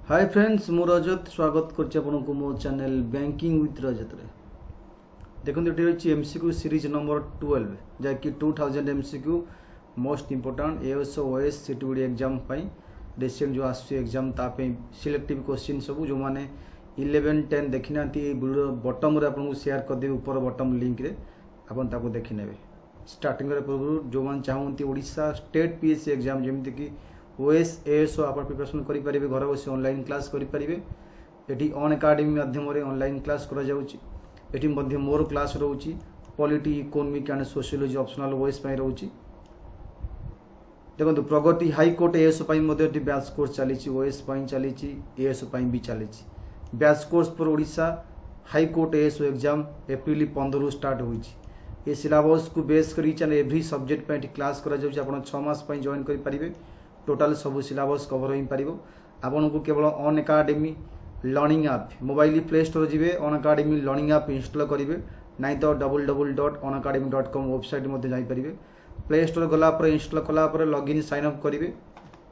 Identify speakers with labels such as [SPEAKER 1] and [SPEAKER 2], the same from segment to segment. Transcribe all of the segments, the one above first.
[SPEAKER 1] Hi friends मु रजत स्वागत करछि आपनको मो चैनल बैंकिंग विथ रजत रे। देखो ये रही एमसीक्यू सीरीज नंबर 12 जहाँकि 2000 MCQ most important ASO OS सीटीबीडी एग्जाम रिसेंट जो आसुची एग्जाम तापे सिलेक्टिव क्वेश्चन सब जो मैंने 11 10 देखी ना वीडियो बटम रे आपको शेयर कर देबे ऊपर बटम लिंक रे आपन ताको देखि नेबे। स्टार्टिंग रे पूर्व जो मान चाहूंती ओडिशा स्टेट पीएससी एग्जाम जेमति कि ओएस एएसओ आप प्रिपरेशन करि परिबे घर बसी ऑनलाइन क्लास करि परिबे। एठी ऑन एकेडमी माध्यम रे ऑनलाइन क्लास करा जाउची। एठी मध्ये मोर क्लास रहउची polity economic and sociology optional OS पई रहउची। देखो प्रगति हाई कोर्ट एएसओ पई मध्ये एठी बैच कोर्स चलीची ओएस पई चलीची एएसओ पई भी चलीची। बैच कोर्स पर Odisha High Court ASO exam अप्रैल 15 स्टार्ट होईची। ये सिलेबस को बेस करी चन एवरी सब्जेक्ट पई क्लास करा जाउची। आपण 6 मास पई जॉइन करि परिबे। टोटाल सब सिलेबस कवर हो पार आपन को केवल Unacademy learning app mobile Play Store जी Unacademy learning app install करेंगे नाई तो www.onacademy.com वेबसाइट मध्य जापर। प्ले स्टोर गलापर इंस्टॉल कलापर लॉगिन साइन अप करेंगे।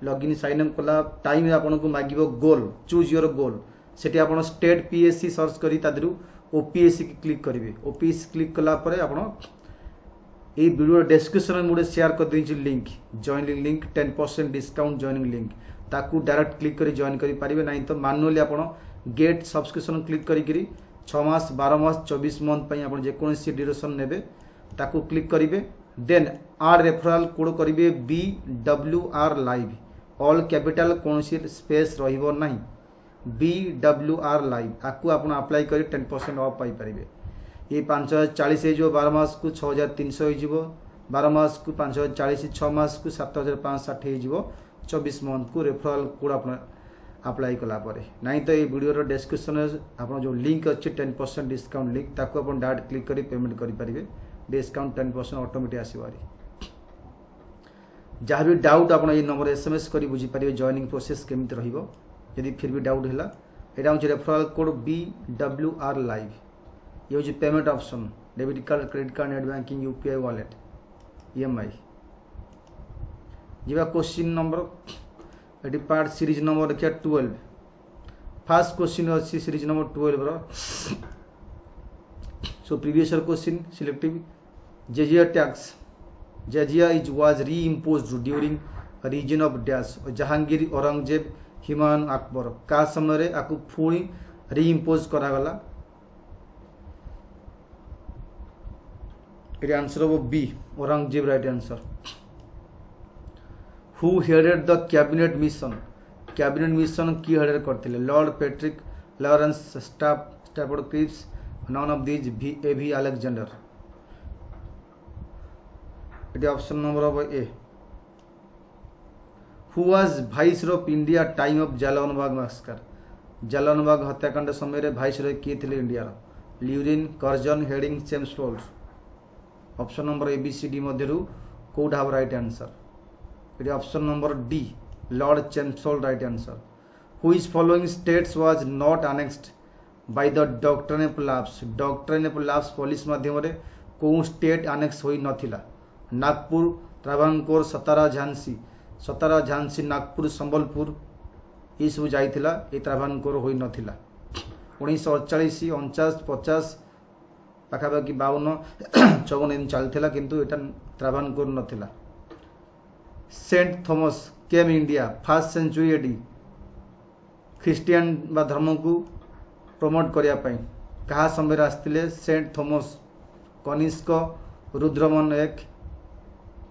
[SPEAKER 1] लॉगिन साइन अप कला टाइम आपन को मागिबो गोल चूज योर गोल सेठी आपन स्टेट पीएससी सर्च करी तादरू ओपीएससी की क्लिक करेंगे। ओपीएससी क्लिक कलापर आपन ये वीडियो डिस्क्रिप्शन में मुझे शेयर कर दी link joining link 10% discount joining link ताकू डायरेक्ट क्लिक कर जॉइन करि पारिबे। नहीं तो मैनुअली आपण गेट सब्सक्रिप्शन क्लिक करी 6 मास 12 मास 24 मंथ पई आपण जे कोनसी ड्यूरेशन नेबे ताकू क्लिक करिवे। देन आर रेफरल कोड करिवे BWR लाइव ऑल कैपिटल कोनसी स्पेस रहिबो नाही BWR लाइव आकू आपण अप्लाई करी 10% ऑफ पाई परिबे। ये 5040 हो 12 मास को 6300 हो 12 मास को 5040 6 मास को 7560 हो 24 मंथ को रेफरल कोड आप अप्लाई कला परे। नहीं तो ये वीडियो डिस्क्रिप्शन आप जो लिंक अच्छे 10% डिस्काउंट लिंक ताको अपन डायरेक्ट क्लिक करी पेमेंट करि परिबे। डिस्काउंट 10% ऑटोमेटिक आसीबारी। जहाँ भी डाउट आप ये नंबर एसएमएस करी बुझी परिबे जॉइनिंग प्रोसेस केमिति रहिबो। यदि फिर भी डाउट हैला एटा हो रेफरल कोड BWR लाइव ये हूँ payment option debit card credit card net banking UPI wallet EMI जीवा क्वेश्चन नंबर एटी पार्ट सीरीज नंबर देखिए 12। फर्स्ट क्वेश्चन अच्छी सीरीज नंबर 12 रो सो प्रीवियस क्वेश्चन सिलेक्टिव जजिया टैक्स जजिया is was reimposed during reign of dash Jahangir Aurangzeb Humayun Akbar का समय आपको पुणी री इम्पोज करागला। ये आंसर वो B Aurangzeb right answer. Who headed the cabinet mission की हेडेड करते Lord Patrick Lawrence Stafford Cripps none of these A.V. Alexander. ये option number of A. Who was viceroy of India time of Jallianwala massacre Jallianwala हत्याकांड समय viceroy किए थे India ल्यूरिन Curzon Hardinge Chelmsford. Option number ABCD मध्यरु code have right answer. ये option number D Lord Chelmsford right answer. Who is following states was not annexed by the doctrine of lapse policy माध्यम रे को state annex होई नथिला। नागपुर त्रावणकोर सतारा झांसी नागपुर संबलपुर ये सब जाइथिला ये त्रावणकोर होई नथिला। 1948 49 50 पाखापाखि 52 54 एम चलता किंतु एटा त्रावणकोर नथिला। Saint Thomas came India first century AD Christian बा धर्म को प्रमोट करिया पई कहा समय आसतिले सेंट थॉमस कनिष्क रुद्रमन एक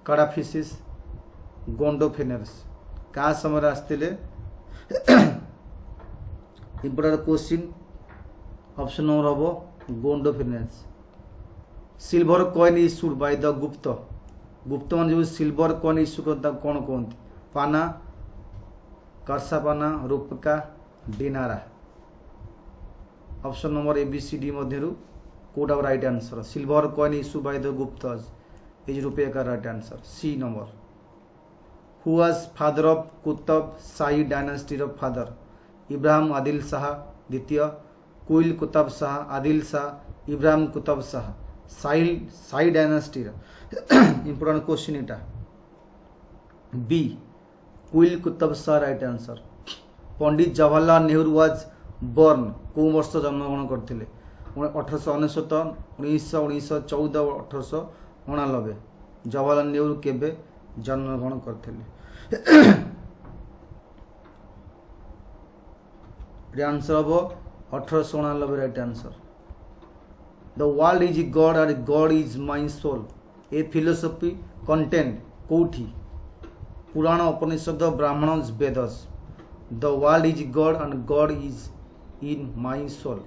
[SPEAKER 1] काडाफिसिस गोंडोफेनर्स कहा समय आसतिले। इंपोर्टेंट क्वेश्चन ऑप्शन नंबर हबो Gondophares. Silver coin issued by the Gupta मान जो सिल्वर कॉइन इश्यू करता कौन कहते पाना कर्सापाना रूपका डिनारा। ऑप्शन नंबर ABCD मध्यरु code of right answer silver coin issue by the गुप्तज इज रुपये का right answer C number. Who was father of Qutb Shahi dynasty of father Ibrahim Adil Shah द्वितीय Quli Qutb Shah Adil Shah Ibrahim Qutb Shah Shahi dynasty important question इटा B Quli Qutb Shah right answer. Pandit Jawaharlal Nehru was born को वर्ष जन्मग्रहण करते 1899 1914 1899 जवाहरलाल नेहरू केबे जन्मग्रहण करते आंसर हम 1899 right answer the world is God and God is my soul a philosophy content कोठी पुराण उपनिषद ब्राह्मणस वेदस the world is God and God is in my soul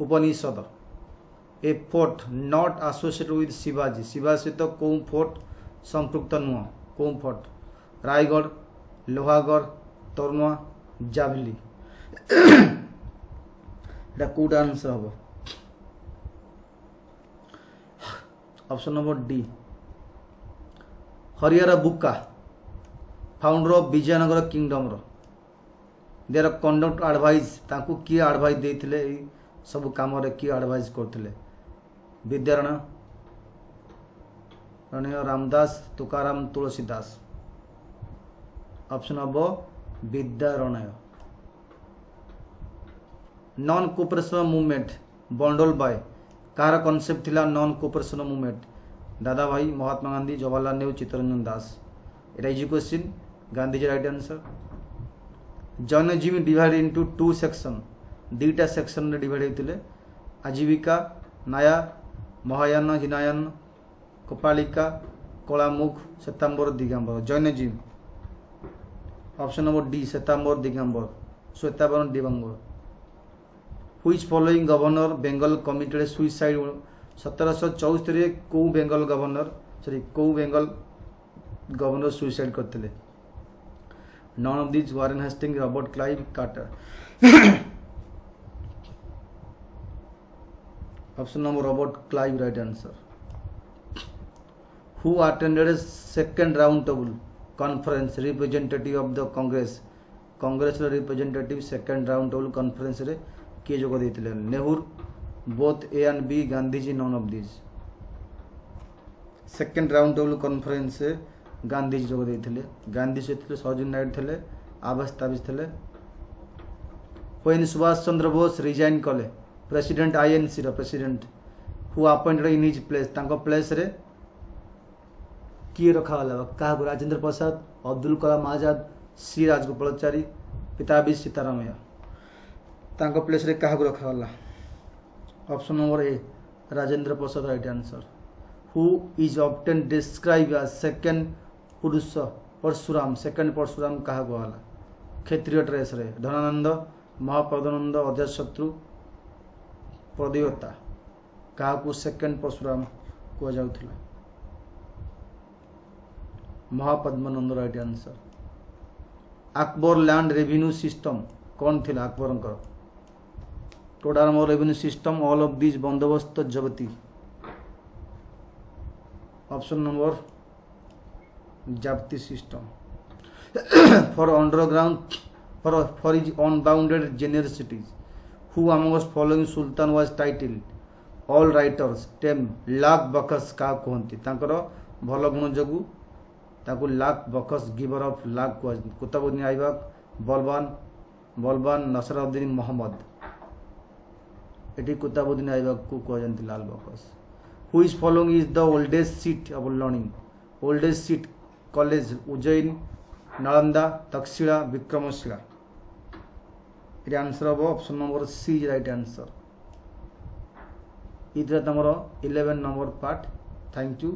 [SPEAKER 1] उपनिषद a fort not associated with Shivaji शिवा सहित कौ फोर्ट संपृक्त नुह कौ फोर्ट रायगढ़ लोहागढ़ तोरनुआ जाभली कौटा आंसर हम option number D Harihar Bukka founder of Vijayanagar kingdom there conduct advise ताकू किए एडवाइज देते सब कम किए एडवाइज करते विद्यारण रामदास तुकाराम तुलसीदास ऑप्शन हम विद्यारणय नॉन कोऑपरेशन मूवमेंट बंडल बाय कार कॉन्सेप्ट थिला non cooperation movement Dadabhai Mahatma Gandhi Jawaharlal Nehru Chittaranjan Das it is question Gandhi ji right answer Jainism divide into two section दुईटा सेक्शन रे डिवाइड होते आजीविका नाया Mahayana Hinayana Kapalika Kalamukha Shvetambara Digambara Jainism option number D Shvetambara Digambara Shvetambara Digambara which following governor Bengal committed suicide 1774 को Bengal governor suicide करते none of this Warren Hastings Robert Clive Carter option number Robert Clive right answer who attended second round table conference representative of the Congress representative second round table conference रे किए जोग देते Nehru both A and B Gandhiji none of this second round table conference Gandhiji जोग देते गांधी सहित सरोजिनी नायडू थे आवास ताबिज थे व्हेन सुभाष चंद्र बोस रिजाइन कले president INC president who appointed in his place तांको प्लेस रे किए रखागला क्या राजेंद्र प्रसाद अब्दुल कलाम आजाद सी राजगोपालाचारी पिताबी सीतारामैया तांको प्लेस रे क्या रखागला option number A Rajendra Prasad right answer who is often describe as second पुरुष परशुराम सेकंड परशुराम क्या कहला क्षेत्रीय ड्रेस रे धनानंद महापदानंद अजातशत्रु प्रदेवता क्या सेकंड परशुराम कहुला Mahapadmananda right answer Akbar land revenue system कौन थी Akbar total revenue system all of this बंदोबस्त जगती ऑप्शन नंबर जाप्ती system for underground for is unbounded generosities who amongst following सुल्तान वाज टाइटिल ऑल राइटर्स टेम लाख बकस क्या कहती भल गुण जोगु ताकू लाख बकस गिवर ऑफ लाख कुतुबुद्दीन ऐबक बलबान नसरुद्दीन मोहम्मद एटी कुतुबुद्दीन ऐबक को कहते लाल बकस who is following is the oldest seat of learning oldest seat college Ujjain Nalanda Takshashila Vikramshila ये आंसर हम option number C right answer इधर तुम 11 नंबर पार्ट थैंक यू।